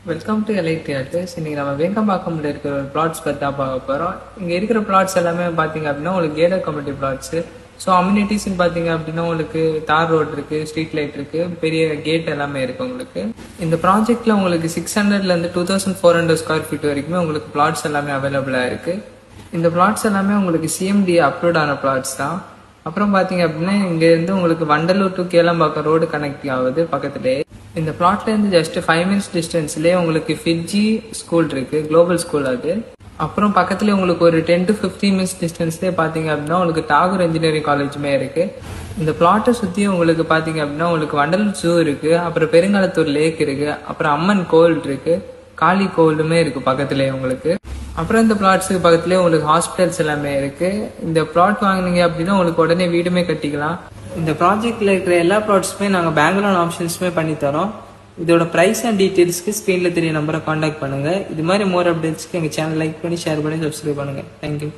Welcome to elite theatres. இன்னைக்கு நம்ம வேங்கம்பாக்கம்ல இருக்கிற ஒரு பிளாட்ஸ் பற்றி தான் பார்க்க போகிறோம். இங்கே இருக்கிற பிளாட்ஸ் எல்லாமே பார்த்தீங்க அப்படின்னா உங்களுக்கு கேடட் கம்யூனிட்டி பிளாட்ஸு. ஸோ அம்யூனிட்டிஸ்ன்னு பார்த்தீங்க அப்படின்னா உங்களுக்கு தார் ரோட் இருக்குது, ஸ்ட்ரீட் லைட் இருக்குது, பெரிய கேட் எல்லாமே இருக்குது உங்களுக்கு. இந்த ப்ராஜெக்டில் உங்களுக்கு 600லேருந்து 2400 ஸ்கொயர் ஃபீட் வரைக்குமே உங்களுக்கு பிளாட்ஸ் எல்லாமே அவைலபிளாக இருக்குது. இந்த பிளாட்ஸ் எல்லாமே உங்களுக்கு சிஎம்டி அப்ரூவ்ட் ஆன பிளாட்ஸ் தான். அப்புறம் பார்த்தீங்க அப்படின்னா இங்கேருந்து உங்களுக்கு Vandalur to Kelambakkam road connect ஆகுது பக்கத்துலேயே. இந்த பிளாட்லேருந்து ஜஸ்ட் 5 minutes டிஸ்டன்ஸ்லேயே உங்களுக்கு ஃபிட்ஜி ஸ்கூல் இருக்கு, குளோபல் ஸ்கூல் அது. அப்புறம் பக்கத்துலேயே உங்களுக்கு ஒரு 10 to 15 minutes டிஸ்டன்ஸ்லேயே பார்த்தீங்க அப்படின்னா உங்களுக்கு டாகூர் இன்ஜினியரிங் காலேஜுமே இருக்கு. இந்த பிளாட்டை சுற்றி உங்களுக்கு பார்த்தீங்க அப்படின்னா உங்களுக்கு வண்டலூர் ஜூ இருக்கு, அப்புறம் பெருங்காலத்தூர் லேக் இருக்கு, அப்புறம் அம்மன் கோவில் இருக்கு, காளி கோவிலுமே இருக்கு பக்கத்துலேயே உங்களுக்கு. அப்புறம் இந்த பிளாட்ஸுக்கு பக்கத்துலேயே உங்களுக்கு ஹாஸ்பிட்டல்ஸ் எல்லாமே இருக்கு. இந்த பிளாட் வாங்கினீங்க அப்படின்னா உங்களுக்கு உடனே வீடுமே கட்டிக்கலாம். இந்த ப்ராஜெக்ட்ல இருக்கிற எல்லா ப்ராடக்ட்ஸுமே நாங்கள் பேங்க் லோன் ஆப்ஷன்ஸுமே பண்ணி தரோம். இதோட ப்ரைஸ் அண்ட் டீட்டெயில்ஸ்க்கு ஸ்க்ரீனில் தெரிய நம்பரை காண்டாக்ட் பண்ணுங்கள். இது மாதிரி மோர் அப்டேட்ஸ்க்கு எங்கள் சேனல் லைக் பண்ணி ஷேர் பண்ணி சப்ஸ்கிரைப் பண்ணுங்கள். தேங்க்யூ.